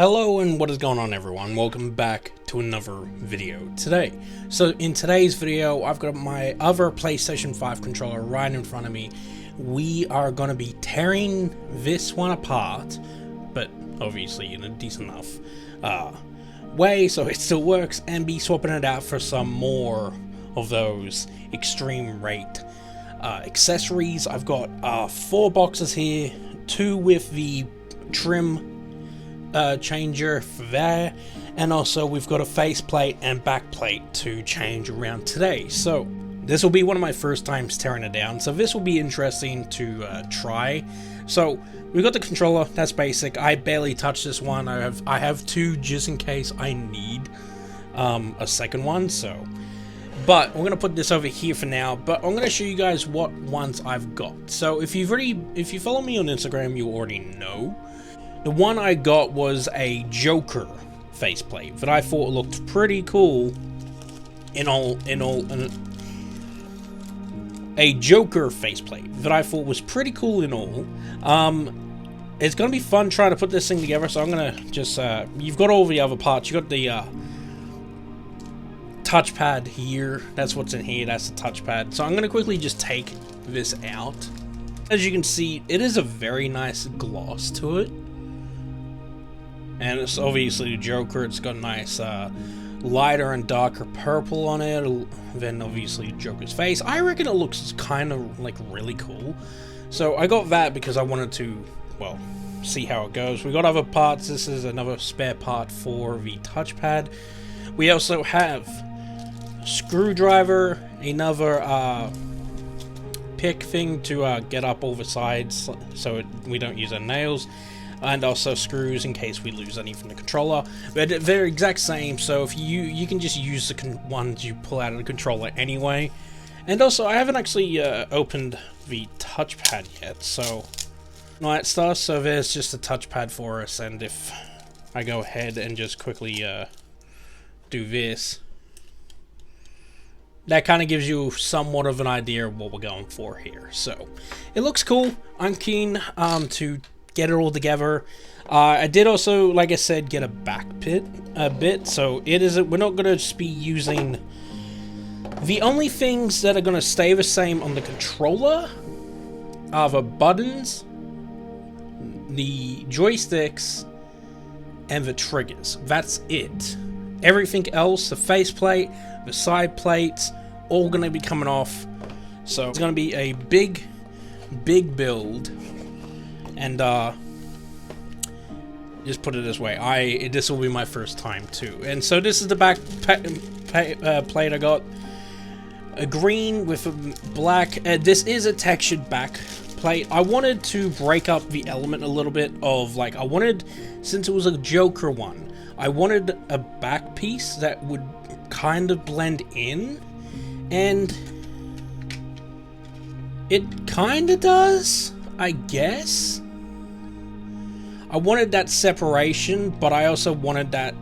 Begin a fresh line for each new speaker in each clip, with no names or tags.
Hello and what is going on, everyone? Welcome back to another video today. So in today's video, I've got my other PlayStation 5 controller right in front of me. We are going to be tearing this one apart, but obviously in a decent enough way so it still works, and be swapping it out for some more of those extreme rate accessories. I've got 4 boxes here, 2 with the trim changer for there, and also we've got a faceplate and backplate to change around today. So this will be one of my first times tearing it down, so this will be interesting to try. So we've got the controller, that's basic. I barely touched this one. I have 2 just in case I need a second one. So, but we're gonna put this over here for now. But I'm gonna show you guys what ones I've got. So if you follow me on Instagram, you already know. The one I got was a Joker faceplate that I thought looked pretty cool. A Joker faceplate that I thought was pretty cool in all. It's gonna be fun trying to put this thing together. So I'm gonna just you've got all the other parts. You got the touchpad here. That's what's in here. That's the touchpad. So I'm gonna quickly just take this out. As you can see, it is a very nice gloss to it. And it's obviously the Joker. It's got a nice lighter and darker purple on it than obviously Joker's face. I reckon it looks kind of like really cool. So I got that because I wanted to, well, see how it goes. We got other parts. This is another spare part for the touchpad. We also have a screwdriver, another pick thing to get up all the sides so we don't use our nails. And also screws in case we lose any from the controller. But they're exact same, so if you can just use the ones you pull out of the controller anyway. And also, I haven't actually opened the touchpad yet, so that stuff. So there's just a touchpad for us, and if I go ahead and just quickly do this, that kind of gives you somewhat of an idea of what we're going for here. So it looks cool. I'm keen to get it all together. I did also, like I said, get a back bit, so it is. We're not going to just be using the only things that are going to stay the same on the controller are the buttons, the joysticks, and the triggers. That's it. Everything else, the faceplate, the side plates, all going to be coming off. So it's going to be a big build. And just put it this way, this will be my first time too. And so this is the back plate I got. A green with a black. This is a textured back plate. I wanted to break up the element a little bit of, like, since it was a Joker one, I wanted a back piece that would kind of blend in. And it kind of does, I guess. I wanted that separation, but I also wanted that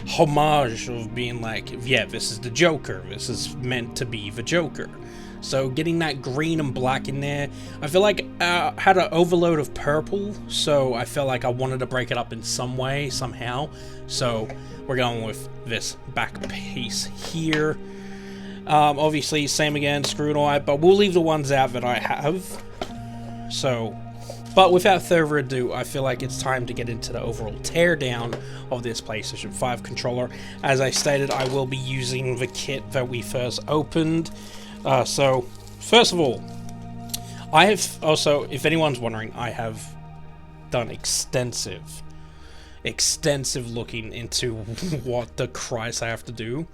homage of being like, yeah, this is the Joker. This is meant to be the Joker. So getting that green and black in there, I feel like I had an overload of purple, so I felt like I wanted to break it up in some way, somehow. So we're going with this back piece here. Obviously, same again, screw and all that, but we'll leave the ones out that I have. So, but without further ado, I feel like it's time to get into the overall teardown of this PlayStation 5 controller. As I stated, I will be using the kit that we first opened. So, first of all, I have also, if anyone's wondering, I have done extensive looking into what the Christ I have to do.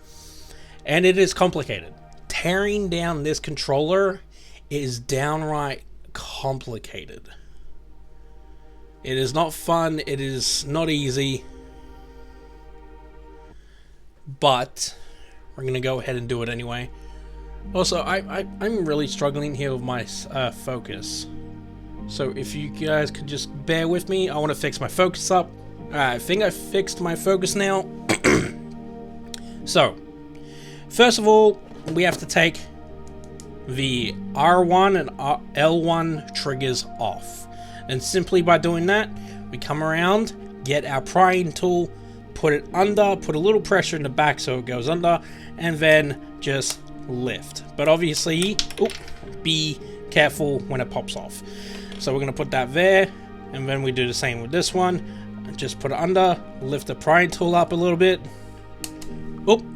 And it is complicated. Tearing down this controller is downright complicated. It is not fun, it is not easy, but we're gonna go ahead and do it anyway. Also, I'm really struggling here with my focus, so if you guys could just bear with me. I want to fix my focus up. I think I fixed my focus now. So first of all, we have to take the R1 and L1 triggers off. And simply by doing that, we come around, get our prying tool, put it under, put a little pressure in the back so it goes under, and then just lift. But obviously, be careful when it pops off. So we're going to put that there, and then we do the same with this one. Just put it under, lift the prying tool up a little bit.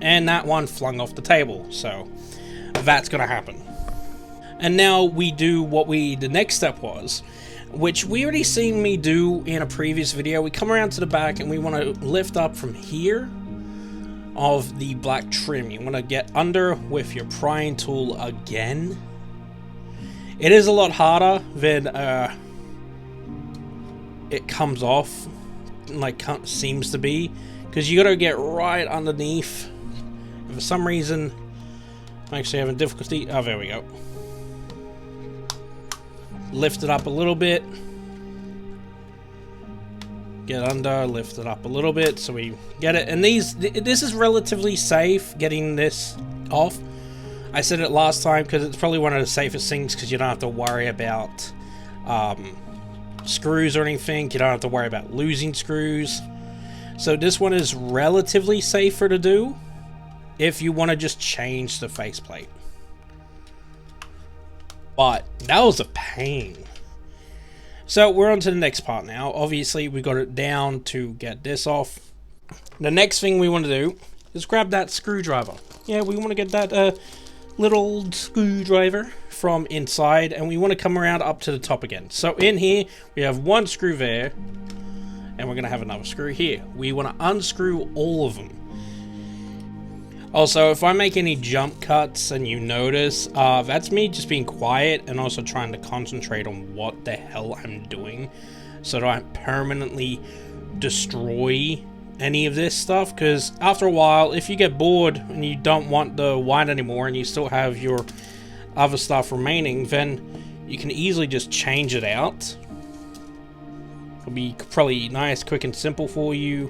And that one flung off the table. So that's going to happen. And now we do what the next step was, which we already seen me do in a previous video. We come around to the back and we want to lift up from here of the black trim. You want to get under with your prying tool again. It is a lot harder than it comes off, like seems to be, because you got to get right underneath. And for some reason, I'm actually having difficulty. Oh, there we go. Lift it up a little bit. Get under, lift it up a little bit so we get it. And this is relatively safe, getting this off. I said it last time because it's probably one of the safest things, because you don't have to worry about screws or anything. You don't have to worry about losing screws. So this one is relatively safer to do if you want to just change the faceplate. But that was a pain. So we're on to the next part now. Obviously we got it down to get this off. The next thing we want to do is grab that screwdriver. Yeah, we want to get that little screwdriver from inside, and we want to come around up to the top again. So in here we have one screw there, and we're going to have another screw here. We want to unscrew all of them. Also, if I make any jump cuts and you notice, that's me just being quiet and also trying to concentrate on what the hell I'm doing, so that I don't permanently destroy any of this stuff. Because after a while, if you get bored and you don't want the wine anymore and you still have your other stuff remaining, then you can easily just change it out. It'll be probably nice, quick and simple for you.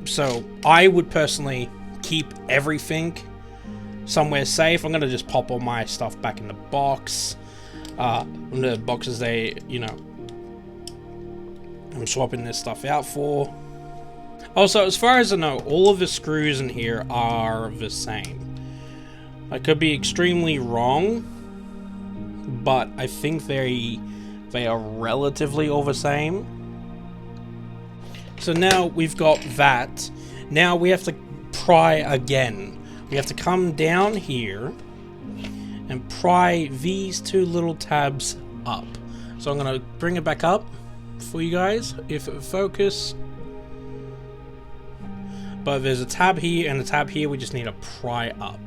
So I would personally keep everything somewhere safe. I'm gonna just pop all my stuff back in the box. The boxes I'm swapping this stuff out for. Also, as far as I know, all of the screws in here are the same. I could be extremely wrong, but I think they are relatively all the same. So now we've got that. Now we have to pry again. We have to come down here and pry these two little tabs up. So I'm going to bring it back up for you guys, if it would focus. But there's a tab here and a tab here. We just need to pry up.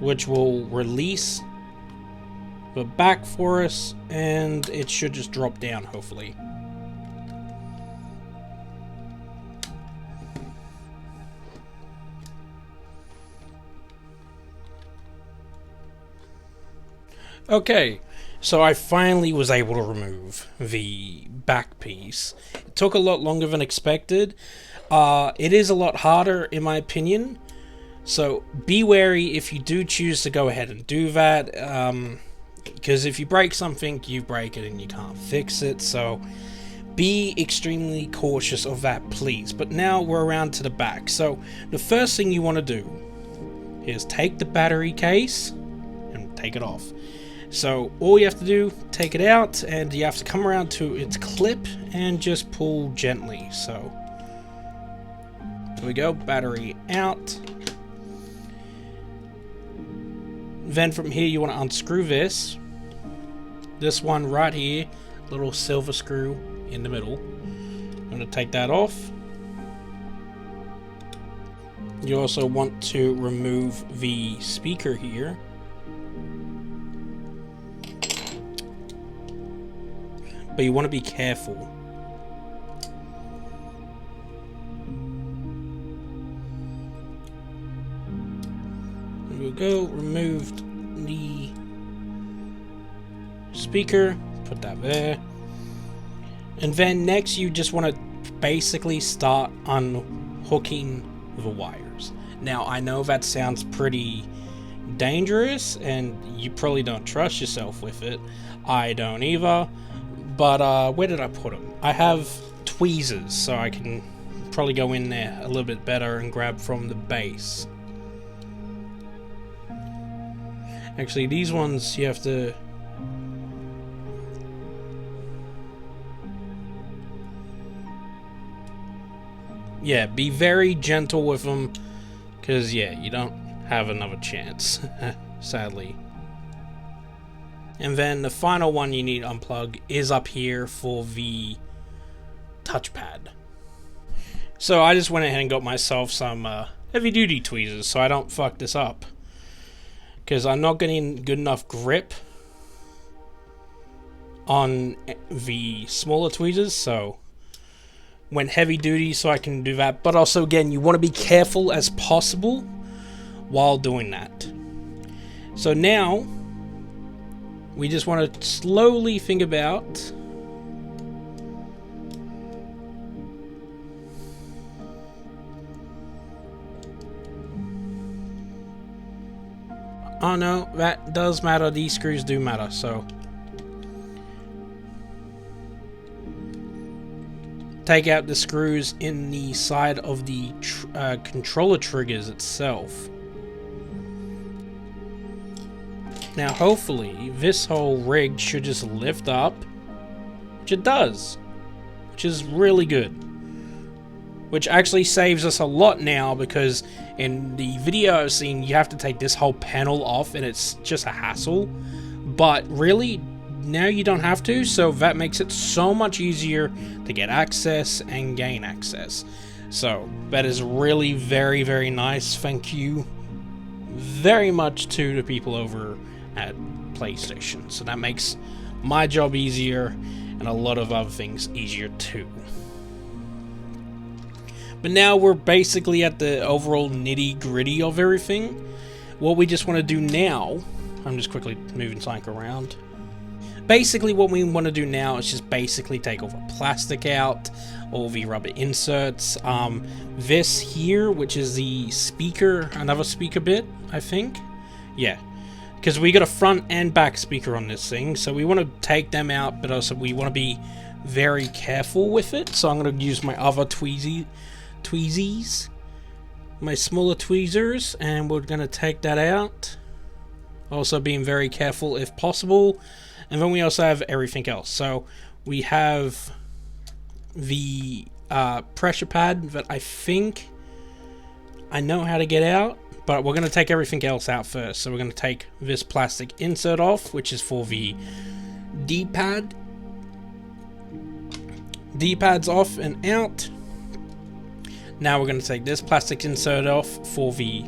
Which will release the back for us, and it should just drop down, hopefully. Okay, so I finally was able to remove the back piece. It took a lot longer than expected. It is a lot harder, in my opinion. So be wary if you do choose to go ahead and do that. Because if you break something, you break it and you can't fix it. So be extremely cautious of that, please. But now we're around to the back. So the first thing you want to do is take the battery case and take it off. So all you have to do, take it out, and you have to come around to its clip and just pull gently. So there we go, battery out. Then from here you want to unscrew this one right here, little silver screw in the middle. I'm going to take that off. You also want to remove the speaker here. But you want to be careful. There we go, removed the speaker, put that there. And then next you just want to basically start unhooking the wires. Now I know that sounds pretty dangerous, and you probably don't trust yourself with it. I don't either. But where did I put them? I have tweezers, so I can probably go in there a little bit better and grab from the base. Actually, these ones you have to... Yeah, be very gentle with them, because, yeah, you don't have another chance, sadly. And then the final one you need to unplug is up here for the touchpad. So I just went ahead and got myself some heavy-duty tweezers so I don't fuck this up, because I'm not getting good enough grip on the smaller tweezers, so went heavy duty so I can do that. But also, again, you want to be careful as possible while doing that. So now we just want to slowly think about oh no, that does matter. These screws do matter, so take out the screws in the side of the controller triggers itself. Now hopefully this whole rig should just lift up, which it does, which is really good. Which actually saves us a lot now, because in the video I've seen you have to take this whole panel off and it's just a hassle. But really, now you don't have to, so that makes it so much easier to get access and gain access. So that is really very, very nice. Thank you very much to the people over at PlayStation. So that makes my job easier and a lot of other things easier too. But now we're basically at the overall nitty-gritty of everything. What we just want to do now, I'm just quickly moving something around. Basically what we want to do now is just basically take all the plastic out, all the rubber inserts. This here, which is the speaker, another speaker bit, I think. Yeah, because we got a front and back speaker on this thing, so we want to take them out, but also we want to be very careful with it. So I'm going to use my other tweezies, my smaller tweezers, and we're going to take that out. Also being very careful if possible. And then we also have everything else. So we have the pressure pad that I think I know how to get out, but we're going to take everything else out first. So we're going to take this plastic insert off, which is for the D-pad. D-pad's off and out. Now we're going to take this plastic insert off for the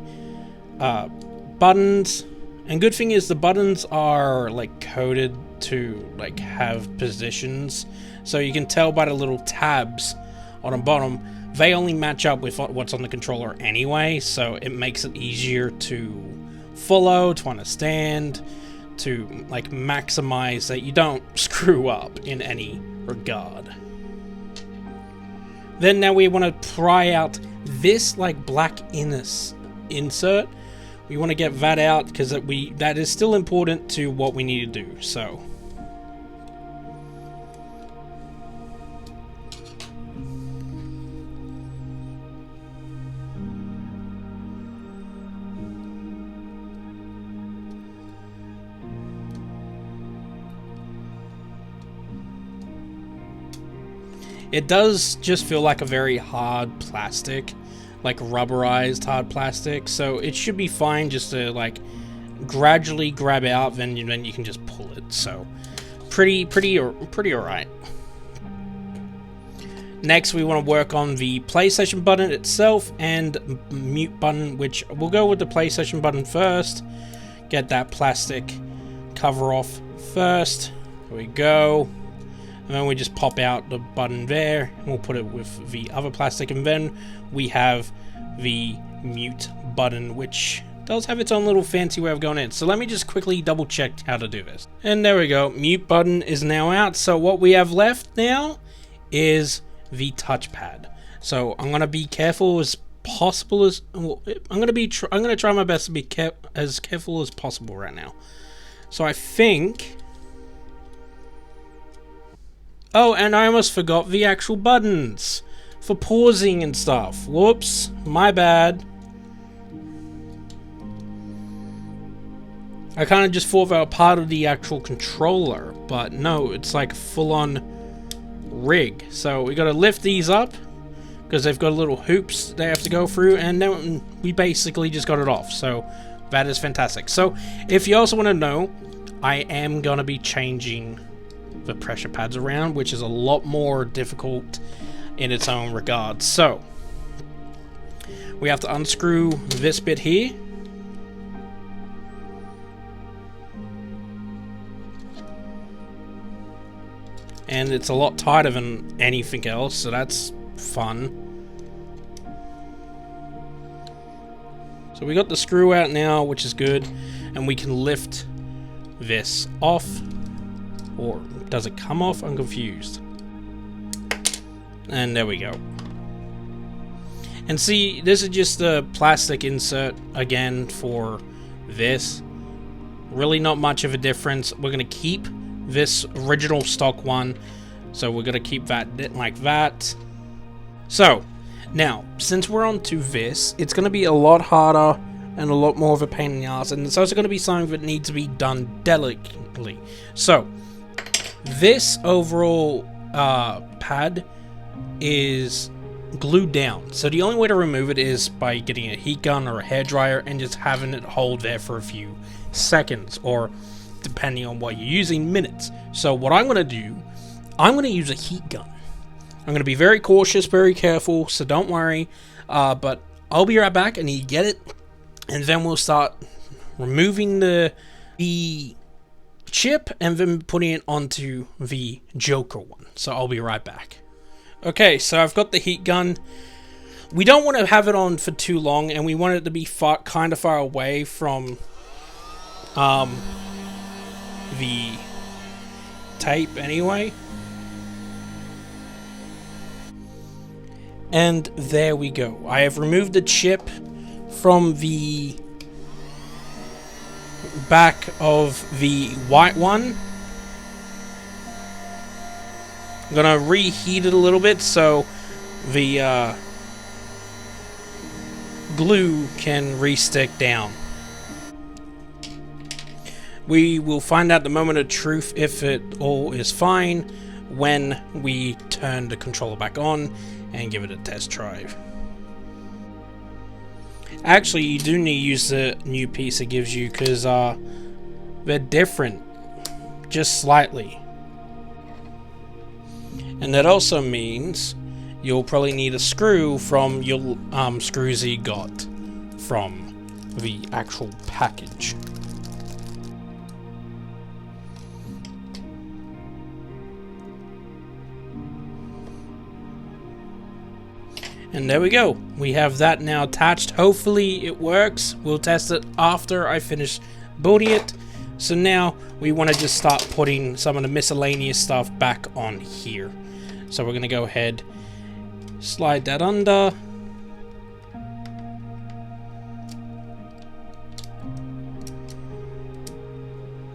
buttons. And good thing is the buttons are like coded to like have positions, so you can tell by the little tabs on the bottom they only match up with what's on the controller anyway, so it makes it easier to follow, to understand, to like maximize that you don't screw up in any regard. Then now we want to pry out this like black insert. We want to get that out because that is still important to what we need to do. So it does just feel like a very hard plastic, like rubberized hard plastic, so it should be fine just to like gradually grab out, then you can just pull it. So pretty alright. Next we want to work on the PlayStation button itself and mute button, which we'll go with the PlayStation button first. Get that plastic cover off first. There we go. And then we just pop out the button there, and we'll put it with the other plastic, and then we have the mute button, which does have its own little fancy way of going in. So let me just quickly double check how to do this. And there we go, mute button is now out. So what we have left now is the touchpad. So I'm going to be careful as possible as well, I'm gonna try my best to be as careful as possible right now. So I think. Oh, and I almost forgot the actual buttons for pausing and stuff. Whoops, my bad. I kind of just thought they were part of the actual controller, but no, it's like a full-on rig. So we got to lift these up because they've got little hoops they have to go through, and then we basically just got it off. So that is fantastic. So if you also want to know, I am going to be changing the pressure pads around, which is a lot more difficult in its own regard. So we have to unscrew this bit here. And it's a lot tighter than anything else, so that's fun. So we got the screw out now, which is good, and we can lift this off. Or does it come off? I'm confused. And there we go. And see, this is just a plastic insert again for this. Really not much of a difference. We're going to keep this original stock one, so we're going to keep that like that. So now, since we're on to this, it's going to be a lot harder and a lot more of a pain in the ass, and it's also going to be something that needs to be done delicately. So this overall pad is glued down, so the only way to remove it is by getting a heat gun or a hairdryer and just having it hold there for a few seconds, or depending on what you're using, minutes. So what I'm going to do, I'm going to use a heat gun. I'm going to be very cautious, very careful, so don't worry, but I'll be right back. I need to get it, and then we'll start removing the chip and then putting it onto the Joker one. So I'll be right back. Okay, so I've got the heat gun. We don't want to have it on for too long, and we want it to be kind of far away from the tape anyway. And there we go. I have removed the chip from the back of the white one. I'm gonna reheat it a little bit so the glue can re-stick down. We will find out the moment of truth if it all is fine when we turn the controller back on and give it a test drive. Actually, you do need to use the new piece it gives you because they're different, just slightly. And that also means you'll probably need a screw from your screws that you got from the actual package. And there we go. We have that now attached. Hopefully it works. We'll test it after I finish building it. So now we want to just start putting some of the miscellaneous stuff back on here. So we're going to go ahead, slide that under.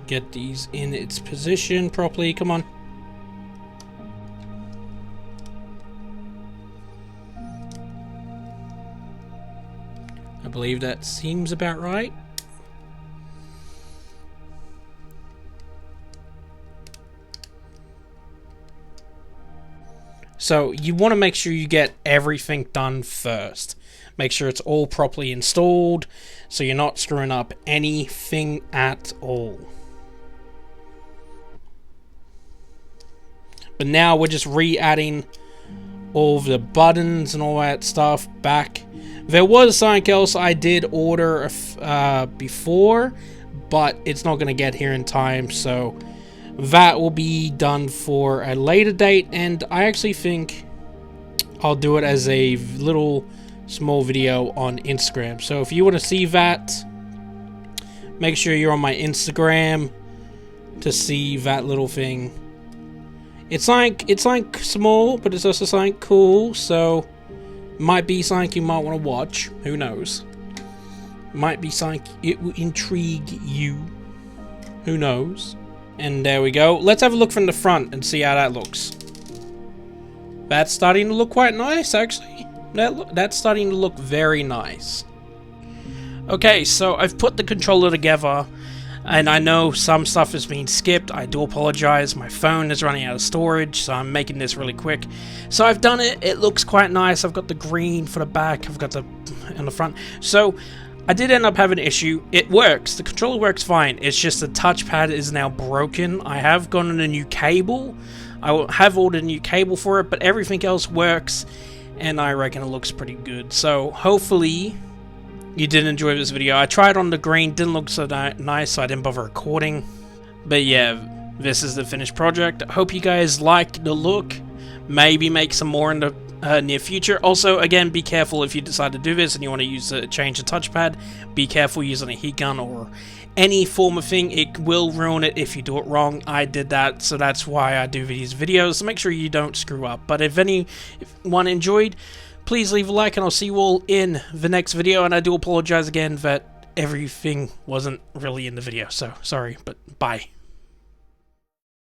Get these in its position properly. Come on. I believe that seems about right. So you want to make sure you get everything done first. Make sure it's all properly installed so you're not screwing up anything at all. But now we're just re-adding all of the buttons and all that stuff back. There was something else I did order before, but it's not going to get here in time, so that will be done for a later date, and I actually think I'll do it as a little small video on Instagram. So if you want to see that, make sure you're on my Instagram to see that little thing. It's like small, but it's also something cool, so Might be something you might want to watch. Who knows? Might be something it will intrigue you. Who knows? And there we go. Let's have a look from the front and see how that looks. That's starting to look quite nice, actually. That's starting to look very nice. Okay, so I've put the controller together, and I know some stuff is being skipped. I do apologize. My phone is running out of storage, so I'm making this really quick. So I've done it. It looks quite nice. I've got the green for the back. I've got the on the front. So I did end up having an issue. It works. The controller works fine. It's just the touchpad is now broken. I have gotten a new cable. I have ordered a new cable for it, but everything else works, and I reckon it looks pretty good. So hopefully you did enjoy this video. I tried on the green, didn't look so nice, so I didn't bother recording. But yeah, this is the finished project. I hope you guys like the look. Maybe make some more in the near future. Also, again, be careful if you decide to do this and you want to change the touchpad. Be careful using a heat gun or any form of thing. It will ruin it if you do it wrong. I did that, so that's why I do these videos. So make sure you don't screw up. But if anyone enjoyed, please leave a like, and I'll see you all in the next video. And I do apologize again that everything wasn't really in the video. So sorry, but bye.